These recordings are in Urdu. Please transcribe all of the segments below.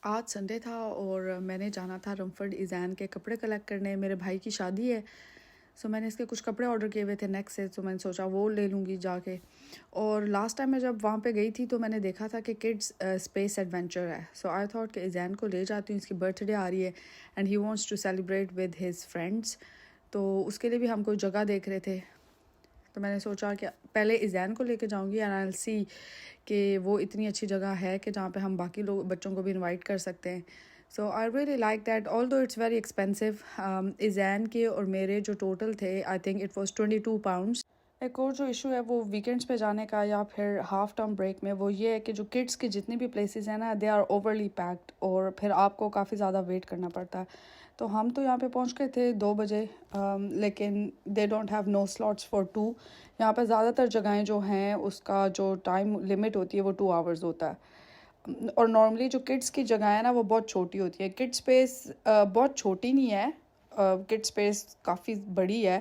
آج سنڈے تھا اور میں نے جانا تھا رمفرڈ ایزان کے کپڑے کلیکٹ کرنے. میرے بھائی کی شادی ہے، سو میں نے اس کے کچھ کپڑے آرڈر کیے ہوئے تھے نیکسٹ سے، تو میں نے سوچا وہ لے لوں گی جا کے. اور لاسٹ ٹائم میں جب وہاں پہ گئی تھی تو میں نے دیکھا تھا کہ کڈس اسپیس ایڈونچر ہے. سو آئی تھاٹ کہ ایزان کو لے جاتی ہوں، اس کی برتھ ڈے آ رہی ہے and he wants to celebrate with his friends. تو اس کے لیے بھی ہم کوئی جگہ دیکھ رہے تھے، تو میں نے سوچا کہ پہلے ایزان کو لے کے جاؤں گی اینڈ آئی ول سی کہ وہ اتنی اچھی جگہ ہے کہ جہاں پہ ہم باقی لوگ بچوں کو بھی انوائٹ کر سکتے ہیں. So I really like that although it's very expensive. Ezaan کے اور میرے جو ٹوٹل تھے I think it was 22 pounds. ایک اور جو ایشو ہے وہ ویکینڈس پہ جانے کا یا پھر ہاف ٹرم بریک میں، وہ یہ ہے کہ جو کڈس کی جتنی بھی پلیسز ہیں نا دے آر اوورلی پیکڈ، اور پھر آپ کو کافی زیادہ ویٹ کرنا پڑتا ہے. تو ہم تو یہاں پہ پہنچ گئے تھے 2 بجے، لیکن they don't have no slots for 2. یہاں پہ زیادہ تر جگہیں جو ہیں اس کا جو ٹائم لمٹ ہوتی ہے وہ 2 hours ہوتا ہے. اور نارملی جو کڈس کی جگہ ہے نا وہ بہت چھوٹی ہوتی ہے. کڈ اسپیس بہت چھوٹی نہیں ہے، کڈ اسپیس کافی بڑی ہے.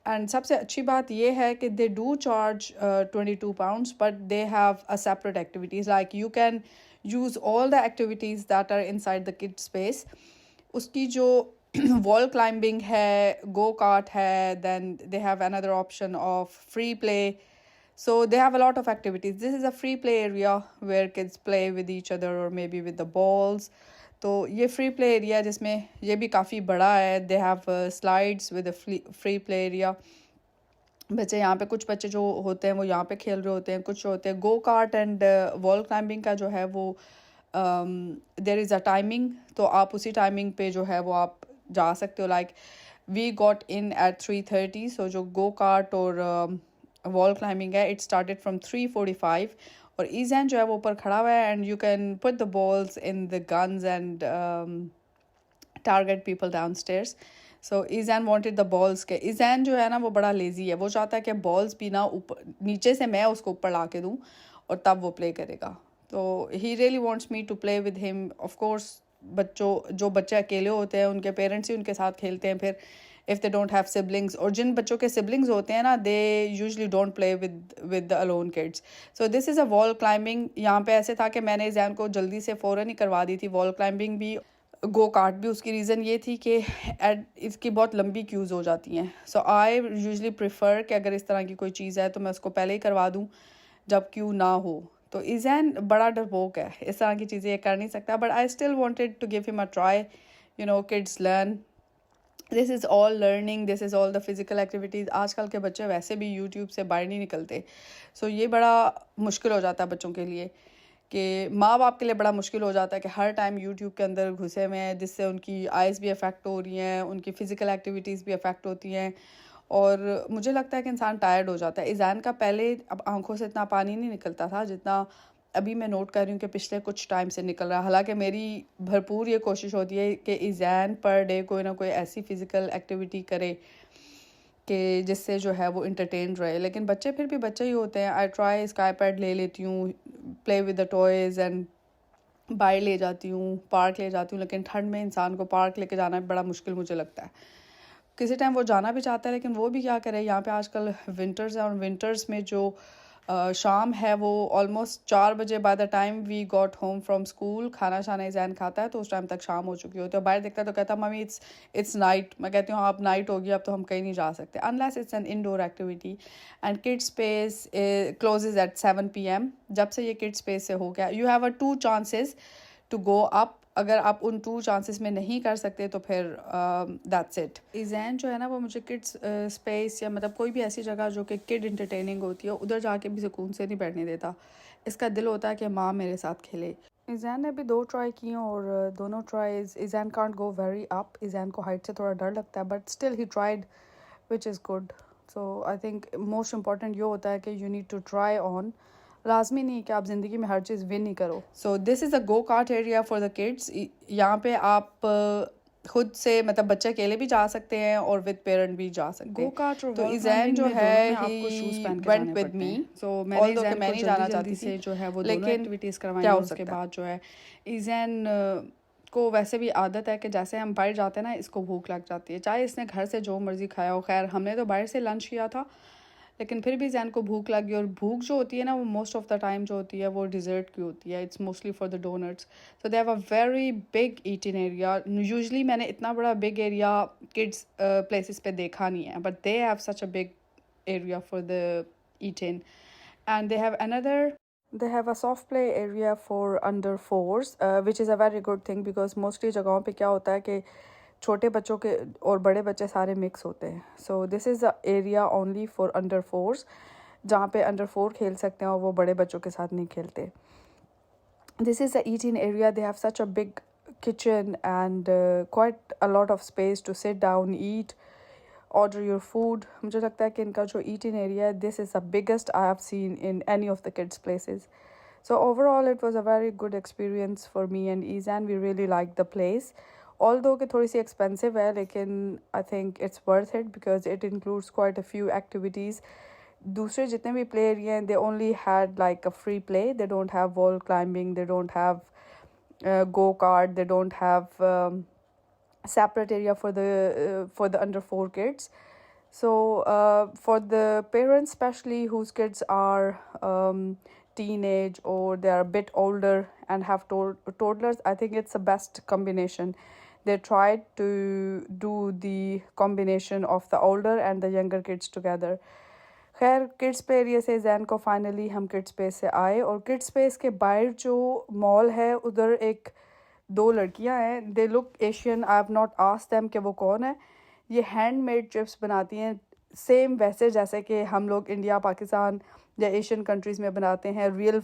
اینڈ سب سے اچھی بات یہ ہے کہ they do charge 22 pounds but they have a separate activities like you can use all the activities that are inside the kid space. اس کی جو وال کلائمبنگ ہے، گو کارٹ ہے، دین دے ہیو اندر option of free play. So they have a lot of activities. This is a free play area where kids play with each other or maybe with the balls. تو یہ فری پلے ایریا جس میں یہ بھی کافی بڑا ہے. They have slides with a free play area. بچے یہاں پہ کچھ بچے جو ہوتے ہیں وہ یہاں پہ کھیل رہے ہوتے ہیں، کچھ ہوتے ہیں گو کارٹ اینڈ وال کلائمبنگ کا جو ہے وہ دیر از اے ٹائمنگ، تو آپ اسی ٹائمنگ پہ جو ہے وہ آپ جا سکتے ہو. Like we got in at 3:30. So جو گو کارٹ اور وال کلائمبنگ ہے اٹ اسٹارٹیڈ فرام 3:45. اور ایزین جو ہے وہ اوپر کھڑا ہوا ہے and you can put the balls in the guns and target people downstairs. So Ezaan wanted the balls. کے ایزین جو ہے نا وہ بڑا لیزی ہے، وہ چاہتا ہے کہ بالز بھی نا اوپر نیچے سے میں اس کو اوپر لا کے دوں اور تب وہ پلے کرے گا. تو he really wants me to play with him. Of course جو بچے اکیلے ہوتے ہیں ان کے پیرنٹس ہی ان کے ساتھ کھیلتے ہیں. پھر if they don't have siblings، اور جن بچوں کے siblings ہوتے ہیں نا they usually don't play with the alone kids. so this is a wall climbing. یہاں پہ ایسے تھا کہ میں نے زین کو جلدی سے فوراً ہی کروا دی تھی wall climbing بھی، گو کارٹ بھی. اس کی ریزن یہ تھی کہ اس کی بہت لمبی کیوز ہو جاتی ہیں. سو آئی یوزلی پریفر کہ اگر اس طرح کی کوئی چیز ہے تو میں اس کو پہلے ہی کروا دوں جب کیو نہ ہو. تو ایزین بڑا ڈرپوک ہے، اس طرح کی چیزیں یہ کر نہیں سکتا. But I still wanted to give him a try. You know kids learn, this is all learning, this is all the physical activities. آج کل کے بچے ویسے بھی یوٹیوب سے باہر نہیں نکلتے. سو یہ بڑا مشکل ہو جاتا ہے بچوں کے لیے، کہ ماں باپ کے لیے بڑا مشکل ہو جاتا ہے کہ ہر ٹائم یوٹیوب کے اندر گھسے ہوئے ہیں، جس سے ان کی آئیز بھی افیکٹ ہو رہی ہیں، ان کی فزیکل ایکٹیویٹیز بھی افیکٹ ہوتی ہیں. اور مجھے لگتا ہے کہ انسان ٹائرڈ ہو جاتا ہے. ایزان کا پہلے اب آنکھوں سے اتنا پانی نہیں نکلتا تھا جتنا ابھی میں نوٹ کر رہی ہوں کہ پچھلے کچھ ٹائم سے نکل رہا ہے. حالانکہ میری بھرپور یہ کوشش ہوتی ہے کہ ایزان پر ڈے کوئی نہ کوئی ایسی فزیکل ایکٹیویٹی کرے کہ جس سے جو ہے وہ انٹرٹین رہے. لیکن بچے پھر بھی بچے ہی ہوتے ہیں. آئی ٹرائی، اسکائی پیڈ لے لیتی ہوں، play with the toys and باہر لے جاتی ہوں، پارک لے جاتی ہوں. لیکن ٹھنڈ میں انسان کو پارک لے کے جانا بڑا مشکل مجھے لگتا ہے. کسی ٹائم وہ جانا بھی چاہتا ہے لیکن وہ بھی کیا کرے. یہاں پہ آج کل ونٹرز ہیں، اور ونٹرز میں جو شام ہے وہ آلموسٹ 4 بجے by the time we got home from school, کھانا شانا ایزین کھاتا ہے تو اس ٹائم تک شام ہو چکی ہوتی ہے. باہر دیکھتا ہے تو کہتا ہے ممی اٹس نائٹ. میں کہتی ہوں آپ نائٹ ہوگی اب تو ہم کہیں نہیں جا سکتے unless it's an indoor activity. And kid space closes at 7 PM. جب سے یہ کڈ اسپیس سے ہو گیا you have a 2 chances to go up. اگر آپ ان 2 chances میں نہیں کر سکتے تو پھر دیٹس اٹ. ایزین جو ہے نا وہ مجھے کڈس اسپیس یا مطلب کوئی بھی ایسی جگہ جو کہ کڈ انٹرٹیننگ ہوتی ہے ادھر جا کے بھی سکون سے نہیں بیٹھنے دیتا. اس کا دل ہوتا ہے کہ ماں میرے ساتھ کھیلے. ایزین نے بھی 2 ٹرائی کی ہیں اور دونوں tries Ezaan can't go very up. Ezaan کو ہائٹ سے تھوڑا ڈر لگتا ہے but still he tried which is good. So I think most important یہ ہوتا ہے کہ you need to try on. لازمی نہیں کہ آپ زندگی میں ہر چیز ون ہی کرو. So this is a go kart area for the kids. یہاں پہ آپ خود سے مطلب بچے اکیلے بھی جا سکتے ہیں اور ود پیرنٹ بھی جا سکتے ہیں. گو کارٹ اور تو وال ایزین جو ہے آپ کو شوز پہن کے went جانے with پڑتے me. ہیں. سو میں نے Although کہ ایزین میں کو نہیں جلدی جانا جلدی چاہتی سے تھی جو ہے وہ دونوں لیکن ایکٹیویٹیز کروائی کیا ہیں. ہو اس کے سکتا ہے. بعد جو ہے ایزین کو ویسے بھی عادت ہے کہ جیسے ہم باہر جاتے ہیں نا اس کو بھوک لگ جاتی ہے، چاہے اس نے گھر سے جو مرضی کھایا ہو. خیر ہم نے تو باہر سے لنچ کیا تھا لیکن پھر بھی زین کو بھوک لگ گئی, اور بھوک جو ہوتی ہے نا وہ موسٹ آف دا ٹائم جو ہوتی ہے وہ ڈیزرٹ کی ہوتی ہے, it's mostly for the donuts. So they have a very big eating area. Usually میں نے اتنا بڑا بگ ایریا کڈس پلیسز پہ دیکھا نہیں ہے, but they have such a big area for the eating. And they have a soft play area for under 4s, which is a very good thing because mostly جگہوں پہ کیا ہوتا ہے کہ چھوٹے بچوں کے اور بڑے بچے سارے مکس ہوتے ہیں. So this is a area only for under 4s, جہاں پہ انڈر 4 کھیل سکتے ہیں اور وہ بڑے بچوں کے ساتھ نہیں کھیلتے. This is the eating area. They have such a big kitchen and quite a lot of space to sit down, eat, order your food. مجھے لگتا ہے کہ ان کا جو ایٹنگ ایریا ہے, this is the biggest I have seen in any of the kids places. So overall it was a very good experience for me and Izan. We really liked the place. Although کہ تھوڑی سی expensive ہے, لیکن I think it's worth it because it includes quite a few activities. دوسرے جتنے بھی play area ہیں, they only had like a free play. They don't have wall climbing, they don't have go-kart, they don't have separate area for the under 4 kids. So for the parents especially whose kids are teenage or they are a bit older and have toddlers, I think it's the best combination. They tried to do the combination of the older and the younger kids together. خیر کڈس پلے ایریا سے زین کو فائنلی ہم کڈس اسپیس سے آئے, اور کڈس اسپیس کے باہر جو مال ہے ادھر ایک 2 لڑکیاں ہیں. They look Asian. I have not asked them کہ وہ کون ہے. یہ ہینڈ میڈ چپس بناتی ہیں سیم ویسے جیسے کہ ہم لوگ انڈیا, پاکستان یا ایشین کنٹریز میں بناتے ہیں, ریئل